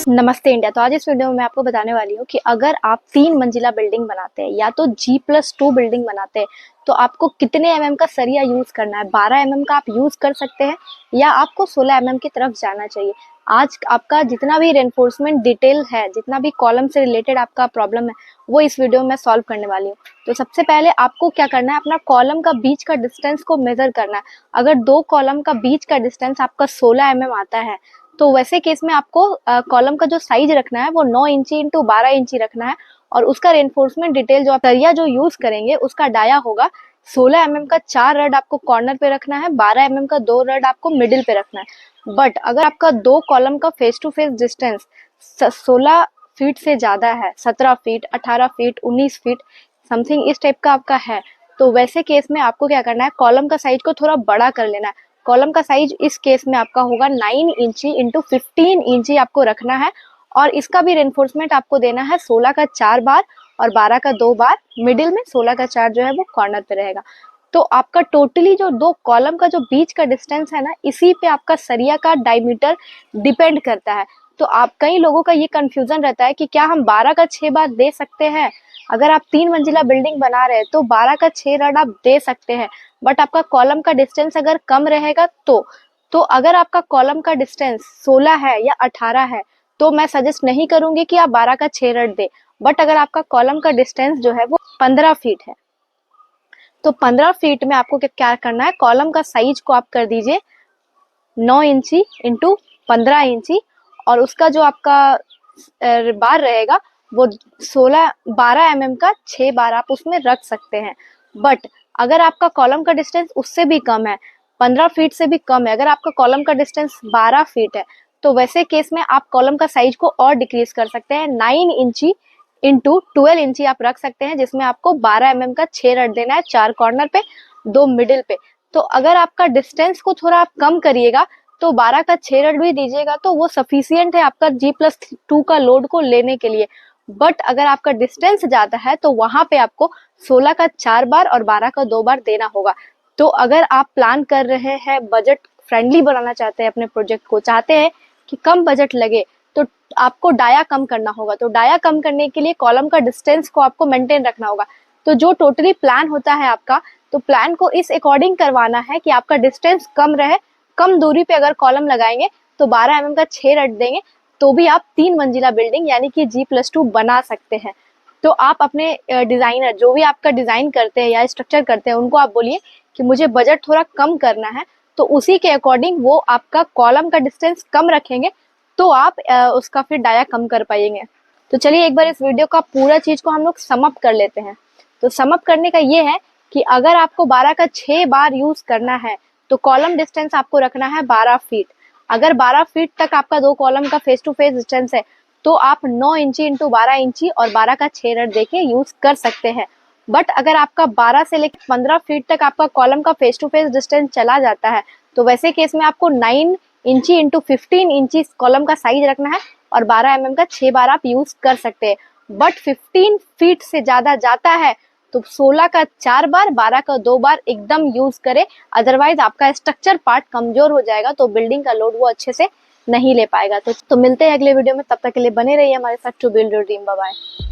नमस्ते इंडिया। तो आज इस वीडियो में मैं आपको बताने वाली हूँ कि अगर आप 3 मंजिला बिल्डिंग बनाते हैं या तो G+2 बिल्डिंग बनाते हैं तो आपको कितने का सरिया यूज करना है। 12 का आप यूज कर सकते हैं या आपको 16 की तरफ जाना चाहिए। आज आपका जितना भी रेनफोर्समेंट डिटेल है, जितना भी कॉलम से रिलेटेड आपका प्रॉब्लम है, वो इस वीडियो में सॉल्व करने वाली हूँ। तो सबसे पहले आपको क्या करना है, अपना कॉलम का बीच का डिस्टेंस को मेजर करना है। अगर 2 कॉलम का बीच का डिस्टेंस आपका 16 आता है तो वैसे केस में आपको कॉलम का जो साइज रखना है वो 9 इंची इंटू 12 इंची रखना है। और उसका रेनफोर्समेंट डिटेल जो आप सरिया जो यूज करेंगे उसका डाया होगा 16 का 4 रड आपको कॉर्नर पे रखना है, 12 का 2 रड आपको मिडिल पे रखना है। बट अगर आपका 2 कॉलम का face to face distance 16 feet से ज्यादा है, 17 फीट, 18 फीट, 19 फीट समथिंग इस टाइप का आपका है, तो वैसे केस में आपको क्या करना है, कॉलम का साइज को थोड़ा बड़ा कर लेना है। कॉलम का साइज इस केस में आपका होगा 9 इंची इंटू 15 इंची आपको रखना है। और इसका भी रेनफोर्समेंट आपको देना है 16 का 4 बार और 12 का 2 बार। मिडिल में 16 का 4 जो है वो कॉर्नर पे रहेगा। तो आपका टोटली जो 2 कॉलम का जो बीच का डिस्टेंस है ना, इसी पे आपका सरिया का डायमीटर डिपेंड करता है। तो आप कई लोगों का ये कंफ्यूजन रहता है कि क्या हम 12 का 6 बार दे सकते हैं। अगर आप 3 मंजिला बिल्डिंग बना रहे हैं तो 12 का 6 रड आप दे सकते हैं। बट आपका कॉलम का डिस्टेंस अगर कम रहेगा तो अगर आपका कॉलम का डिस्टेंस 16 है या 18 है तो मैं सजेस्ट नहीं करूंगी कि आप 12 का 6 रड दे। बट अगर आपका कॉलम का डिस्टेंस जो है वो 15 फीट है तो 15 फीट में आपको क्या करना है, कॉलम का साइज को आप कर दीजिए 9 इंची इंटू 15 इंची। और उसका जो आपका बार रहेगा वो 12 का 6 बार आप उसमें रख सकते हैं। बट अगर आपका कॉलम का डिस्टेंस उससे भी कम है, 15 फीट से भी कम है, अगर आपका कॉलम का डिस्टेंस 12 फीट है तो वैसे केस में आप कॉलम का साइज को और डिक्रीज कर सकते हैं। 9 इंची इंटू 12 इंची आप रख सकते हैं, जिसमें आपको 12 का 6 रड देना है, 4 कॉर्नर पे, 2 मिडिल पे। तो अगर आपका डिस्टेंस को थोड़ा आप कम करिएगा तो 12 का 6 रड भी दीजिएगा तो वो सफिशियंट है आपका G+2 का लोड को लेने के लिए। बट अगर आपका डिस्टेंस ज्यादा है तो वहां पे आपको 16 का 4 बार और 12 का 2 बार देना होगा। तो अगर आप प्लान कर रहे हैं, बजट फ्रेंडली बनाना चाहते हैं अपने प्रोजेक्ट को, चाहते हैं कि कम बजट लगे, तो आपको डाया कम करना होगा। तो डाया कम करने के लिए कॉलम का डिस्टेंस को आपको मेंटेन रखना होगा। तो जो टोटली प्लान होता है आपका, तो प्लान को इस अकॉर्डिंग करवाना है कि आपका डिस्टेंस कम रहे। कम दूरी पे अगर कॉलम लगाएंगे तो 12 का 6 रड देंगे तो भी आप 3 मंजिला बिल्डिंग यानी कि G+2 बना सकते हैं। तो आप अपने डिजाइनर, जो भी आपका डिजाइन करते हैं या स्ट्रक्चर करते हैं, उनको आप बोलिए कि मुझे बजट थोड़ा कम करना है, तो उसी के अकॉर्डिंग वो आपका कॉलम का डिस्टेंस कम रखेंगे तो आप उसका फिर डाया कम कर पाएंगे। तो चलिए एक बार इस वीडियो का पूरा चीज को हम लोग सम अप कर लेते हैं। तो सम अप करने का ये है कि अगर आपको 12 का 6 बार यूज करना है तो कॉलम डिस्टेंस आपको रखना है 12 फीट। अगर 12 फीट तक आपका 2 कॉलम का फेस टू फेस डिस्टेंस है तो आप 9 इंची इंटू 12 इंची और 12 का 6 रड देके यूज कर सकते हैं। बट अगर आपका 12 से लेकर 15 फीट तक आपका कॉलम का फेस टू फेस डिस्टेंस चला जाता है तो वैसे केस में आपको 9 इंची इंटू 15 इंची कॉलम का साइज रखना है और 12 का 6 बार आप यूज कर सकते हैं। बट 15 फीट से ज्यादा जाता है तो 16 का 4 बार, 12 का 2 बार एकदम यूज करें। अदरवाइज आपका स्ट्रक्चर पार्ट कमजोर हो जाएगा तो बिल्डिंग का लोड वो अच्छे से नहीं ले पाएगा। तो मिलते हैं अगले वीडियो में, तब तक के लिए बने रहिए हमारे साथ। To build your dream. Bye bye.